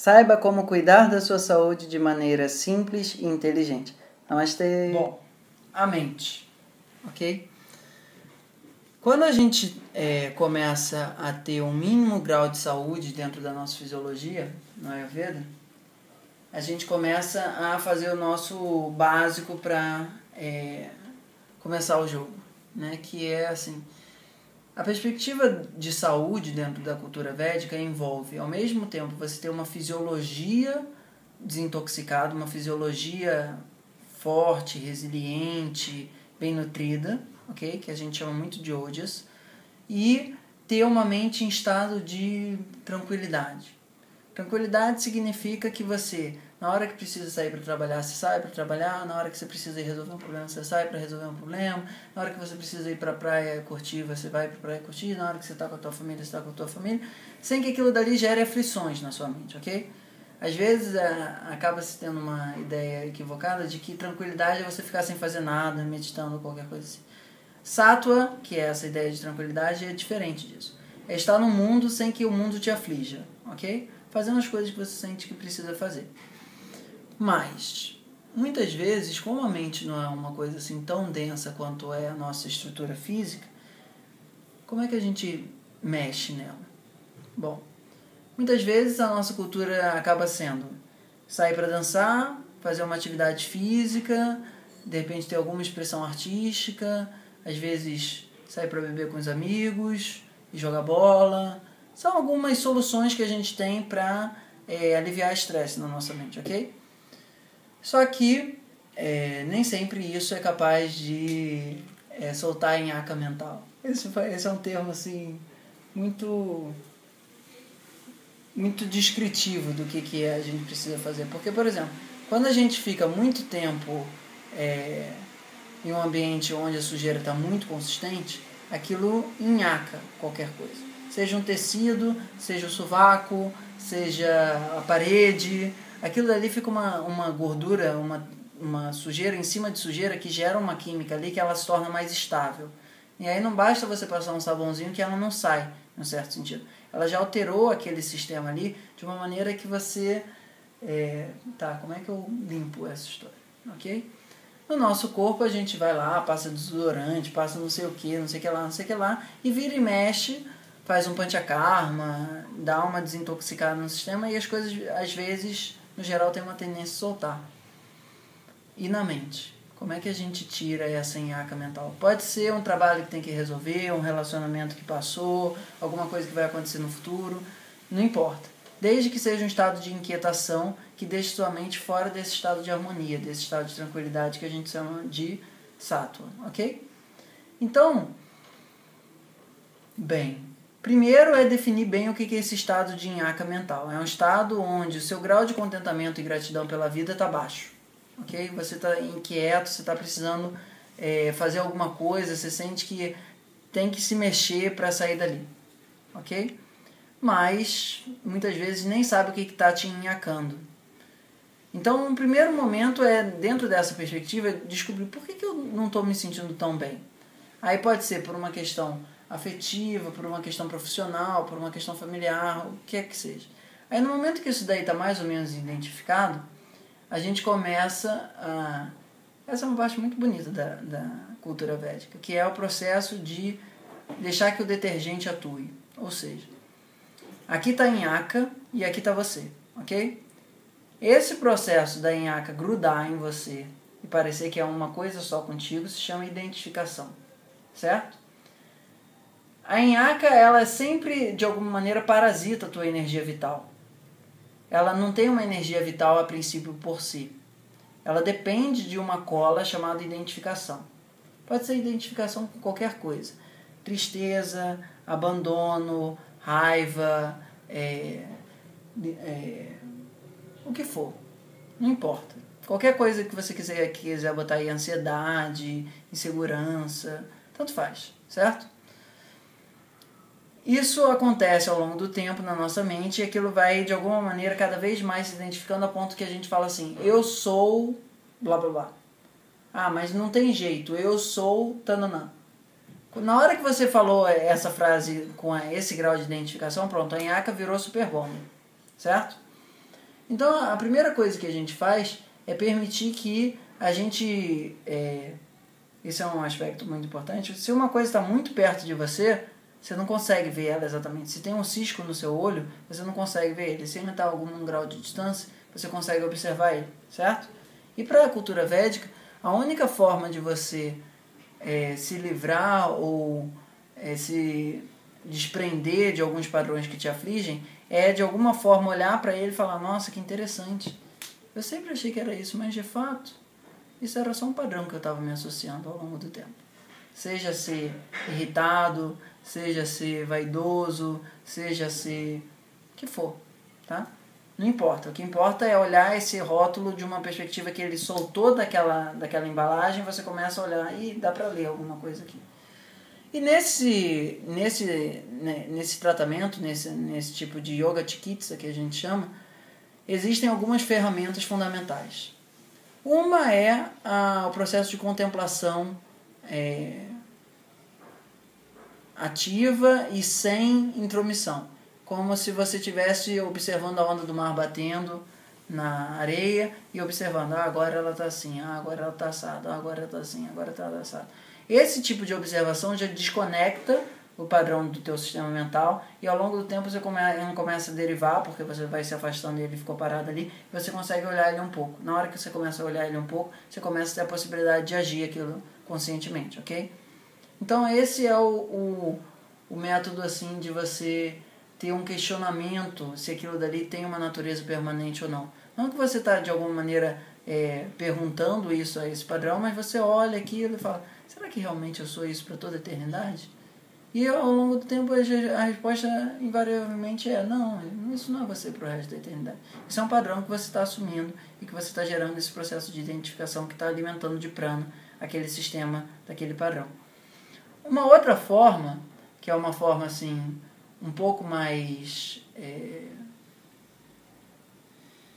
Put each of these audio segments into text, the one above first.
Saiba como cuidar da sua saúde de maneira simples e inteligente. Namastê. Bom, a mente, ok? Quando a gente começa a ter um mínimo grau de saúde dentro da nossa fisiologia, no Ayurveda, a gente começa a fazer o nosso básico para começar o jogo, né? Que é assim, a perspectiva de saúde dentro da cultura védica envolve, ao mesmo tempo, você ter uma fisiologia desintoxicada, uma fisiologia forte, resiliente, bem nutrida, ok? Que a gente chama muito de ojas, e ter uma mente em estado de tranquilidade. Tranquilidade significa que você, na hora que precisa sair para trabalhar, você sai para trabalhar, na hora que você precisa ir resolver um problema, você sai para resolver um problema, na hora que você precisa ir para a praia curtir, você vai para a praia curtir, na hora que você está com a tua família, você está com a tua família, sem que aquilo dali gere aflições na sua mente, ok? Às vezes acaba se tendo uma ideia equivocada de que tranquilidade é você ficar sem fazer nada, meditando, qualquer coisa assim. Sattva, que é essa ideia de tranquilidade, é diferente disso. É estar no mundo sem que o mundo te aflija, ok? Fazendo as coisas que você sente que precisa fazer. Mas, muitas vezes, como a mente não é uma coisa assim tão densa quanto é a nossa estrutura física, como é que a gente mexe nela? Bom, muitas vezes a nossa cultura acaba sendo sair para dançar, fazer uma atividade física, de repente ter alguma expressão artística, às vezes sair para beber com os amigos e jogar bola. São algumas soluções que a gente tem para aliviar estresse na nossa mente, ok? Só que nem sempre isso é capaz de soltar em aca mental. Esse é um termo assim muito descritivo do que a gente precisa fazer. Porque, por exemplo, quando a gente fica muito tempo em um ambiente onde a sujeira está muito consistente, aquilo nhaca qualquer coisa. Seja um tecido, seja o sovaco, seja a parede, aquilo dali fica uma gordura, uma sujeira em cima de sujeira que gera uma química ali que ela se torna mais estável. E aí não basta você passar um sabãozinho que ela não sai, em um certo sentido. Ela já alterou aquele sistema ali de uma maneira que você... como é que eu limpo essa história? Ok? No nosso corpo a gente vai lá, passa desodorante, passa não sei o que, não sei o que lá, e vira e mexe, faz um panchakarma, dá uma desintoxicada no sistema e as coisas, às vezes, no geral, tem uma tendência a soltar. E na mente? Como é que a gente tira essa nhaca mental? Pode ser um trabalho que tem que resolver, um relacionamento que passou, alguma coisa que vai acontecer no futuro, não importa. Desde que seja um estado de inquietação que deixe sua mente fora desse estado de harmonia, desse estado de tranquilidade que a gente chama de sattva, ok? Então, bem, primeiro é definir bem o que é esse estado de nhaca mental. É um estado onde o seu grau de contentamento e gratidão pela vida está baixo, ok? Você está inquieto, você está precisando fazer alguma coisa, você sente que tem que se mexer para sair dali, ok? Mas muitas vezes nem sabe o que está te enhacando. Então, um primeiro momento é, dentro dessa perspectiva, descobrir por que eu não estou me sentindo tão bem. Aí pode ser por uma questão afetiva, por uma questão profissional, por uma questão familiar, o que é que seja. Aí no momento que isso daí está mais ou menos identificado, a gente começa a... Essa é uma parte muito bonita da cultura védica, que é o processo de deixar que o detergente atue. Ou seja, aqui está a nhaca e aqui está você, ok? Esse processo da nhaca grudar em você e parecer que é uma coisa só contigo se chama identificação, certo? A nhaca, ela sempre, de alguma maneira, parasita a tua energia vital. Ela não tem uma energia vital a princípio por si. Ela depende de uma cola chamada identificação. Pode ser identificação com qualquer coisa. Tristeza, abandono, raiva, o que for. Não importa. Qualquer coisa que você quiser botar aí, ansiedade, insegurança, tanto faz, certo? Isso acontece ao longo do tempo na nossa mente e aquilo vai, de alguma maneira, cada vez mais se identificando a ponto que a gente fala assim, eu sou blá blá blá. Ah, mas não tem jeito, eu sou tananã. Na hora que você falou essa frase com esse grau de identificação, pronto, a nhaca virou super bom, certo? Então, a primeira coisa que a gente faz é permitir que a gente... esse é um aspecto muito importante. Se uma coisa está muito perto de você, você não consegue ver ela exatamente. Se tem um cisco no seu olho, você não consegue ver ele. Se ele está a algum grau de distância, você consegue observar ele, certo? E para a cultura védica, a única forma de você se livrar ou se desprender de alguns padrões que te afligem é de alguma forma olhar para ele e falar: nossa, que interessante. Eu sempre achei que era isso, mas de fato, isso era só um padrão que eu estava me associando ao longo do tempo. Seja ser irritado, seja ser vaidoso, seja ser o que for, tá? Não importa. O que importa é olhar esse rótulo de uma perspectiva que ele soltou daquela embalagem, você começa a olhar e dá para ler alguma coisa aqui. E nesse tratamento, nesse tipo de yoga chikitsa que a gente chama, existem algumas ferramentas fundamentais. Uma é o processo de contemplação ativa e sem intromissão. Como se você estivesse observando a onda do mar batendo na areia e observando: agora ela está assim, agora ela está assada, agora ela está assim, agora está assada. Esse tipo de observação já desconecta o padrão do teu sistema mental e ao longo do tempo ele começa a derivar, porque você vai se afastando e ele ficou parado ali, e você consegue olhar ele um pouco. Na hora que você começa a olhar ele um pouco, você começa a ter a possibilidade de agir aquilo conscientemente, ok? Então esse é o método assim de você ter um questionamento se aquilo dali tem uma natureza permanente ou não. Não que você está de alguma maneira perguntando isso a esse padrão, mas você olha aquilo e fala: será que realmente eu sou isso para toda a eternidade? E ao longo do tempo a resposta invariavelmente é: não, isso não é você para o resto da eternidade. Isso é um padrão que você está assumindo e que você está gerando esse processo de identificação que está alimentando de prana aquele sistema daquele padrão. Uma outra forma, que é uma forma assim um pouco mais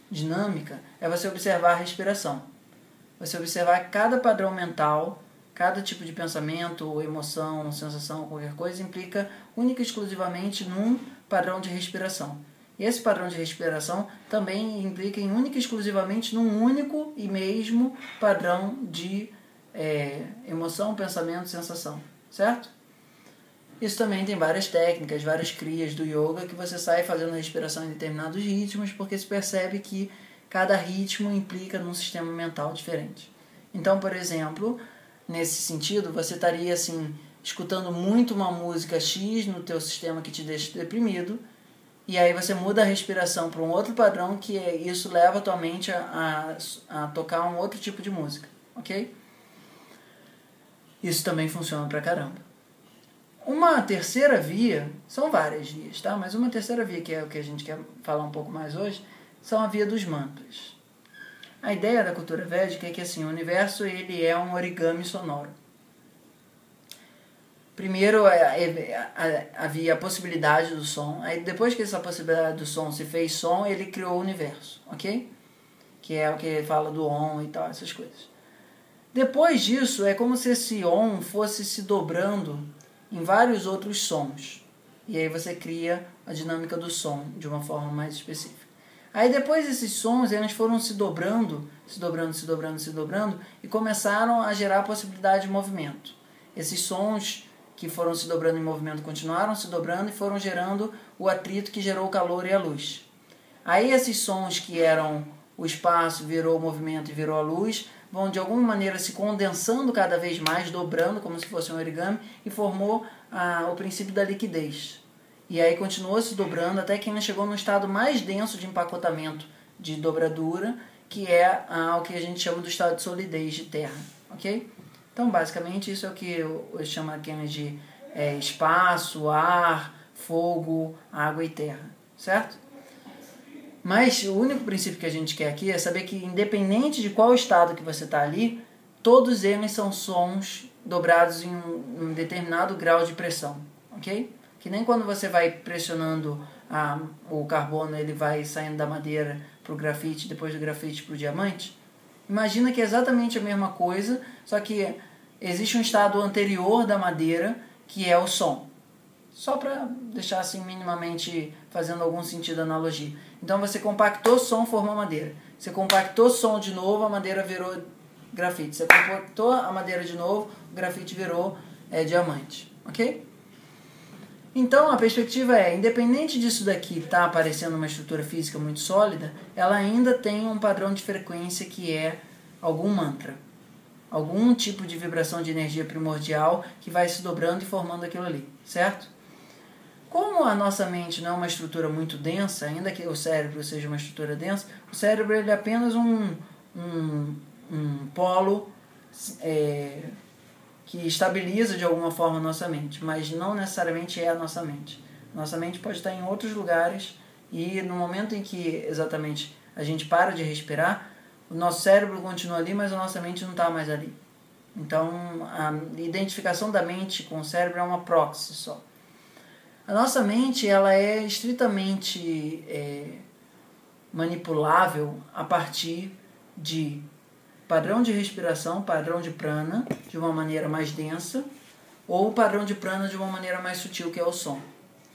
dinâmica, é você observar a respiração. Você observar cada padrão mental, cada tipo de pensamento, emoção, sensação, qualquer coisa, implica única e exclusivamente num padrão de respiração. E esse padrão de respiração também implica em única e exclusivamente num único e mesmo padrão de emoção, pensamento, sensação. Certo? Isso também tem várias técnicas, várias crias do yoga que você sai fazendo respiração em determinados ritmos, porque se percebe que cada ritmo implica num sistema mental diferente. Então, por exemplo, nesse sentido, você estaria assim, escutando muito uma música X no teu sistema que te deixa deprimido, e aí você muda a respiração para um outro padrão que isso leva a tua mente a tocar um outro tipo de música, ok? Isso também funciona pra caramba. Uma terceira via, são várias vias, tá? Mas uma terceira via, que é o que a gente quer falar um pouco mais hoje, são a via dos mantras. A ideia da cultura védica é que assim, o universo ele é um origami sonoro. Primeiro havia a possibilidade do som, aí depois que essa possibilidade do som se fez som, ele criou o universo, ok? Que é o que ele fala do Om e tal, essas coisas. Depois disso, é como se esse Om fosse se dobrando em vários outros sons. E aí você cria a dinâmica do som de uma forma mais específica. Aí depois esses sons, eles foram se dobrando, e começaram a gerar a possibilidade de movimento. Esses sons que foram se dobrando em movimento continuaram se dobrando e foram gerando o atrito que gerou o calor e a luz. Aí esses sons que eram o espaço, virou o movimento e virou a luz, vão de alguma maneira se condensando cada vez mais, dobrando como se fosse um origami, e formou o princípio da liquidez. E aí continuou se dobrando até que ainda chegou no estado mais denso de empacotamento, de dobradura, que é o que a gente chama do estado de solidez de terra, ok? Então, basicamente, isso é o que eu chamo aqui de espaço, ar, fogo, água e terra, certo? Mas o único princípio que a gente quer aqui é saber que, independente de qual estado que você está ali, todos eles são sons dobrados em um determinado grau de pressão, ok? Que nem quando você vai pressionando o carbono, ele vai saindo da madeira para o grafite, depois do grafite para o diamante. Imagina que é exatamente a mesma coisa, só que existe um estado anterior da madeira, que é o som. Só para deixar assim minimamente fazendo algum sentido a analogia. Então você compactou som, formou madeira. Você compactou som de novo, a madeira virou grafite. Você compactou a madeira de novo, o grafite virou diamante. Ok? Então a perspectiva é, independente disso daqui estar aparecendo uma estrutura física muito sólida, ela ainda tem um padrão de frequência que é algum mantra. Algum tipo de vibração de energia primordial que vai se dobrando e formando aquilo ali, certo? Como a nossa mente não é uma estrutura muito densa, ainda que o cérebro seja uma estrutura densa, o cérebro ele é apenas um polo que estabiliza de alguma forma a nossa mente, mas não necessariamente é a nossa mente. Nossa mente pode estar em outros lugares e no momento em que exatamente a gente para de respirar, o nosso cérebro continua ali, mas a nossa mente não está mais ali. Então, a identificação da mente com o cérebro é uma proxy só. A nossa mente ela é estritamente manipulável a partir de padrão de respiração, padrão de prana, de uma maneira mais densa, ou padrão de prana de uma maneira mais sutil, que é o som.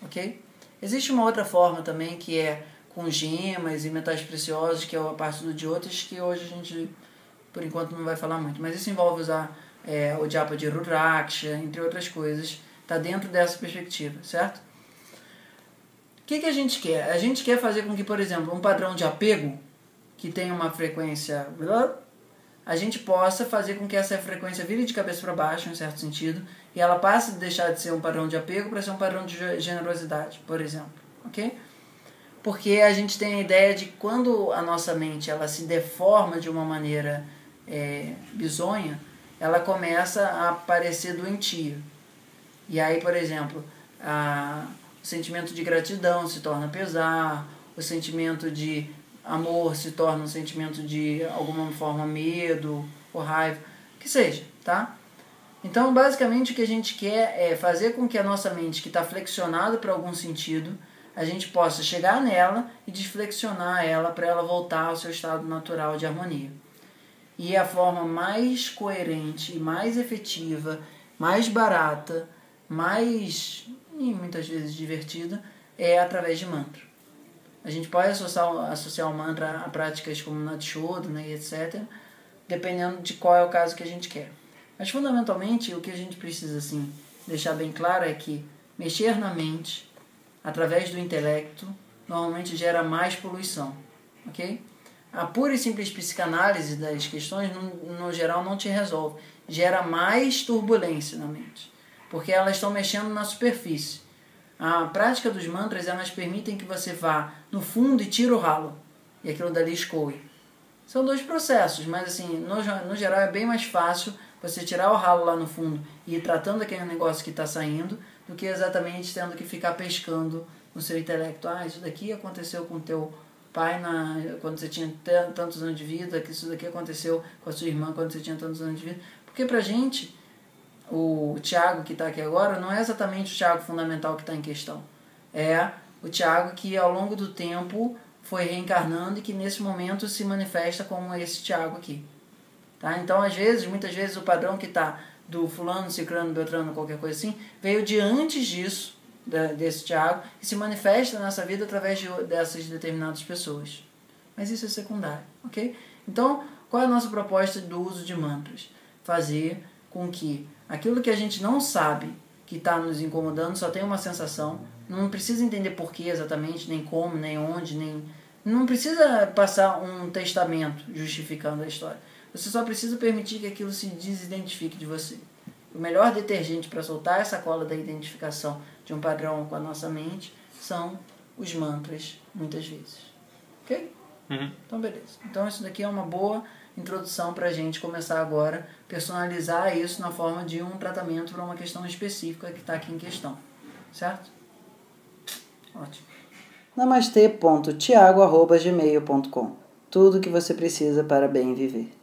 Ok? Existe uma outra forma também, que é com gemas e metais preciosos, que é a parte do Jyotish, que hoje a gente, por enquanto, não vai falar muito. Mas isso envolve usar o japa de Rudraksha, entre outras coisas. Está dentro dessa perspectiva, certo? O que a gente quer? A gente quer fazer com que, por exemplo, um padrão de apego, que tem uma frequência... a gente possa fazer com que essa frequência vire de cabeça para baixo, em certo sentido, e ela passe de deixar de ser um padrão de apego para ser um padrão de generosidade, por exemplo. Ok? Porque a gente tem a ideia de que quando a nossa mente ela se deforma de uma maneira bizonha, ela começa a parecer doentia. E aí, por exemplo, o sentimento de gratidão se torna pesar, o sentimento de amor se torna um sentimento de alguma forma medo ou raiva, que seja, tá? Então, basicamente, o que a gente quer é fazer com que a nossa mente, que está flexionada para algum sentido, a gente possa chegar nela e desflexionar ela para ela voltar ao seu estado natural de harmonia. E a forma mais coerente, mais efetiva, mais barata, mais, e muitas vezes divertida, é através de mantra. A gente pode associar o mantra a práticas como Nadshodhana e etc., dependendo de qual é o caso que a gente quer. Mas, fundamentalmente, o que a gente precisa assim, deixar bem claro é que mexer na mente, através do intelecto, normalmente gera mais poluição. Ok? A pura e simples psicanálise das questões, no geral, não te resolve. Gera mais turbulência na mente, porque elas estão mexendo na superfície. A prática dos mantras, elas permitem que você vá no fundo e tire o ralo, e aquilo dali escoe. São dois processos, mas assim, no geral é bem mais fácil você tirar o ralo lá no fundo e ir tratando aquele negócio que está saindo, do que exatamente tendo que ficar pescando no seu intelecto. Isso daqui aconteceu com o teu pai quando você tinha tantos anos de vida, que isso daqui aconteceu com a sua irmã quando você tinha tantos anos de vida. Porque pra gente, o Tiago que está aqui agora não é exatamente o Tiago fundamental que está em questão. É o Tiago que ao longo do tempo foi reencarnando e que nesse momento se manifesta como esse Tiago aqui. Tá? Então, muitas vezes o padrão que está do fulano, ciclano, beltrano, qualquer coisa assim, veio de antes disso, desse Tiago, e se manifesta nessa vida através dessas determinadas pessoas. Mas isso é secundário, ok? Então, qual é a nossa proposta do uso de mantras? Fazer com que aquilo que a gente não sabe que está nos incomodando, só tem uma sensação, não precisa entender por que exatamente, nem como, nem onde, não precisa passar um testamento justificando a história. Você só precisa permitir que aquilo se desidentifique de você. O melhor detergente para soltar essa cola da identificação de um padrão com a nossa mente são os mantras, muitas vezes. Ok? Uhum. Então, beleza. Então, isso daqui é uma boa introdução para a gente começar agora a personalizar isso na forma de um tratamento para uma questão específica que está aqui em questão. Certo? Ótimo. Namastê.tiago@gmail.com. Tudo que você precisa para bem viver.